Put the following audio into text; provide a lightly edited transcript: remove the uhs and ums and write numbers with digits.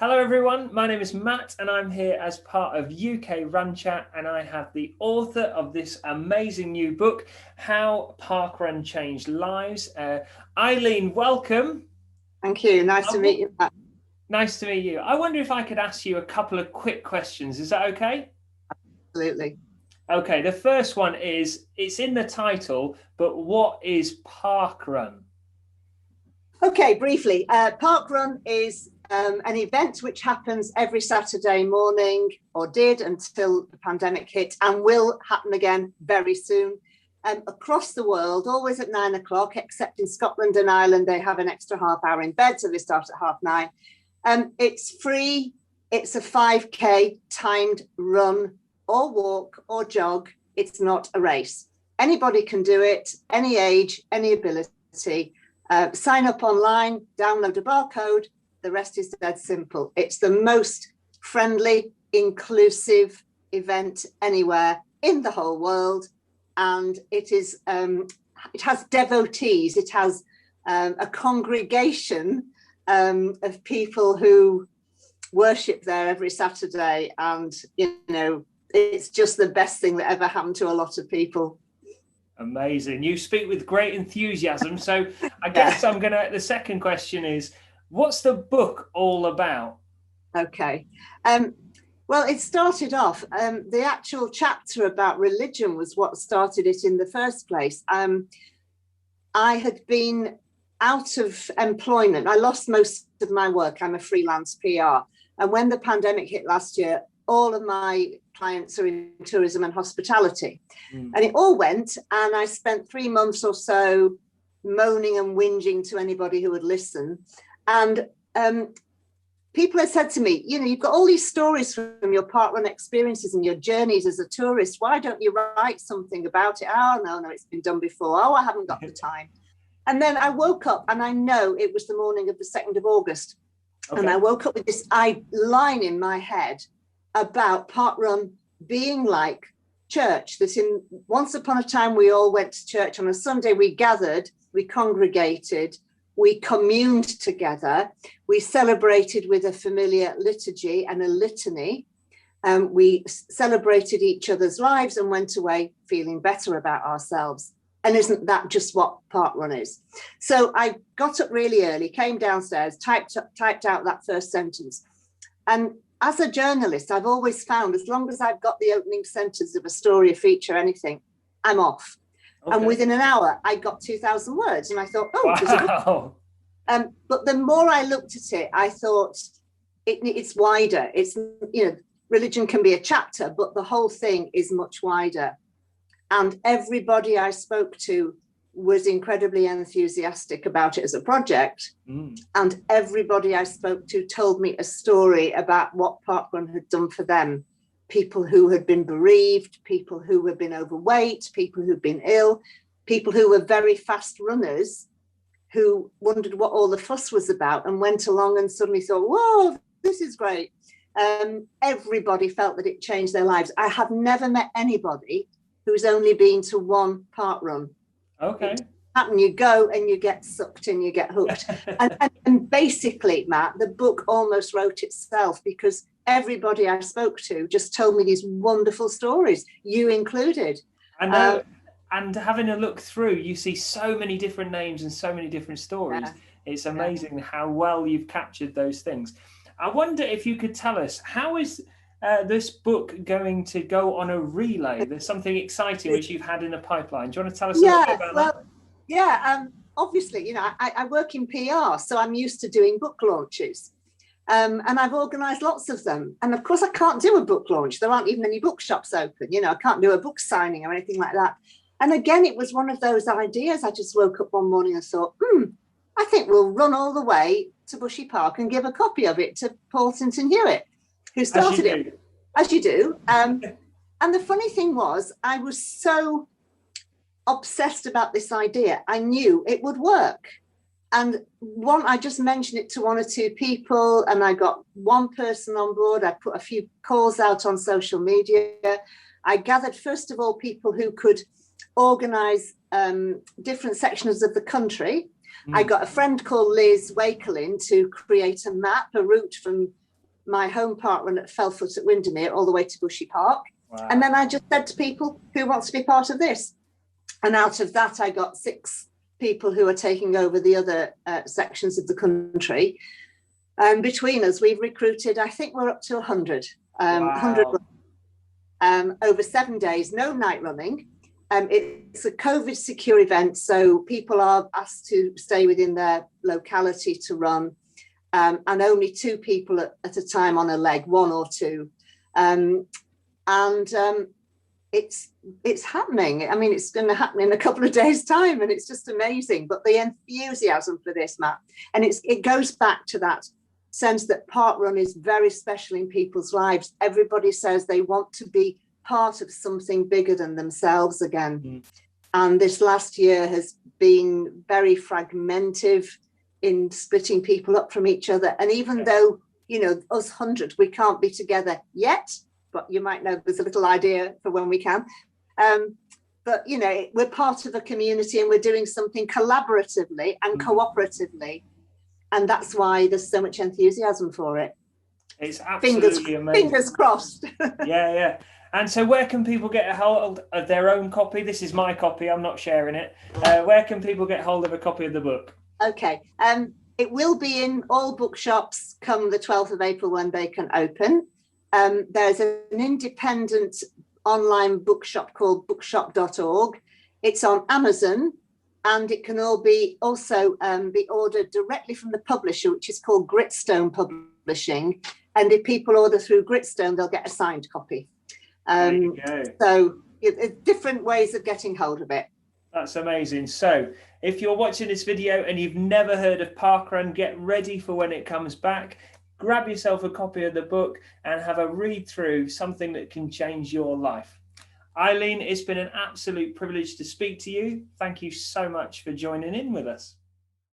Hello everyone, my name is Matt and I'm here as part of UkrunChat, and I have the author of this amazing new book, How Parkrun Changed Lives. Eileen, welcome. Thank you, nice to meet you, Matt. Nice to meet you. I wonder if I could ask you a couple of quick questions, is that okay? Absolutely. Okay, the first one is, it's in the title, but what is parkrun? Okay, briefly, parkrun is an event which happens every Saturday morning, or did until the pandemic hit, and will happen again very soon. Across the world, always at 9 o'clock, except in Scotland and Ireland, they have an extra half hour in bed, so they start at 9:30. It's free. It's a 5K timed run or walk or jog. It's not a race. Anybody can do it, any age, any ability. Sign up online, download a barcode. The rest is dead simple. It's the most friendly, inclusive event anywhere in the whole world. And it has devotees. It has a congregation of people who worship there every Saturday. And, it's just the best thing that ever happened to a lot of people. Amazing. You speak with great enthusiasm. So I guess the second question is, what's the book all about? Okay. Well, it started off, the actual chapter about religion was what started it in the first place. I had been out of employment. I lost most of my work. I'm a freelance PR. And when the pandemic hit last year, all of my clients are in tourism and hospitality. And it all went, and I spent 3 months or so moaning and whinging to anybody who would listen. And people had said to me, you've got all these stories from your parkrun experiences and your journeys as a tourist. Why don't you write something about it? Oh, no, it's been done before. Oh, I haven't got the time. And then I woke up, and I know it was the morning of the 2nd of August. Okay. And I woke up with this line in my head about parkrun being like church. That once upon a time, we all went to church on a Sunday. We gathered, we congregated, we communed together, we celebrated with a familiar liturgy and a litany. We celebrated each other's lives and went away feeling better about ourselves. And isn't that just what parkrun is? So I got up really early, came downstairs, typed out that first sentence. And as a journalist, I've always found, as long as I've got the opening sentence of a story, a feature, anything, I'm off. Okay. And within an hour, I got 2,000 words. And I thought, wow. But the more I looked at it, I thought it's wider. It's, religion can be a chapter, but the whole thing is much wider. And everybody I spoke to was incredibly enthusiastic about it as a project. And everybody I spoke to told me a story about what parkrun had done for them. People who had been bereaved, people who had been overweight, people who'd been ill, people who were very fast runners, who wondered what all the fuss was about and went along and suddenly thought, whoa, this is great. Everybody felt that it changed their lives. I have never met anybody who's only been to one parkrun. Okay. You go and you get sucked in, you get hooked. and basically, Matt, the book almost wrote itself, because everybody I spoke to just told me these wonderful stories, you included. I know. And having a look through, you see so many different names and so many different stories. Yeah. It's amazing how well you've captured those things. I wonder if you could tell us, how is this book going to go on a relay? There's something exciting which you've had in the pipeline. Do you want to tell us a little bit about that? Yeah, obviously, I work in PR, so I'm used to doing book launches. And I've organised lots of them. And of course, I can't do a book launch. There aren't even any bookshops open. I can't do a book signing or anything like that. And again, it was one of those ideas. I just woke up one morning and thought, I think we'll run all the way to Bushy Park and give a copy of it to Paul Sinton Hewitt, who started it. As you do. And the funny thing was, I was so obsessed about this idea. I knew it would work. And I just mentioned it to 1 or 2 people, and I got one person on board. I put a few calls out on social media. I gathered, first of all, people who could organise different sections of the country. I got a friend called Liz Wakelin to create a map, a route from my home park run at Fellfoot at Windermere all the way to Bushy Park. Wow. And then I just said to people, who wants to be part of this? And out of that, I got 6 people who are taking over the other sections of the country. And between us, we've recruited, I think we're up to 100. Wow. 100 over 7 days, no night running. It's a COVID secure event, so people are asked to stay within their locality to run, and only 2 people at a time on a leg, 1 or 2. It's happening. I mean, it's going to happen in a couple of days' time, and it's just amazing. But the enthusiasm for this, Matt, and it goes back to that sense that parkrun is very special in people's lives. Everybody says they want to be part of something bigger than themselves again. And this last year has been very fragmentive in splitting people up from each other. And even though, you know, us 100, we can't be together yet, but you might know there's a little idea for when we can. But, you know, we're part of a community and we're doing something collaboratively and cooperatively. And that's why there's so much enthusiasm for it. It's absolutely amazing. Fingers crossed. Yeah. And so where can people get a hold of their own copy? This is my copy. I'm not sharing it. Where can people get hold of a copy of the book? Okay. It will be in all bookshops come the 12th of April when they can open. There's an independent online bookshop called bookshop.org. It's on Amazon, and it can also be ordered directly from the publisher, which is called Gritstone Publishing. And if people order through Gritstone, they'll get a signed copy. So different ways of getting hold of it. That's amazing. So if you're watching this video and you've never heard of parkrun, get ready for when it comes back. Grab yourself a copy of the book and have a read through, something that can change your life. Eileen, it's been an absolute privilege to speak to you. Thank you so much for joining in with us.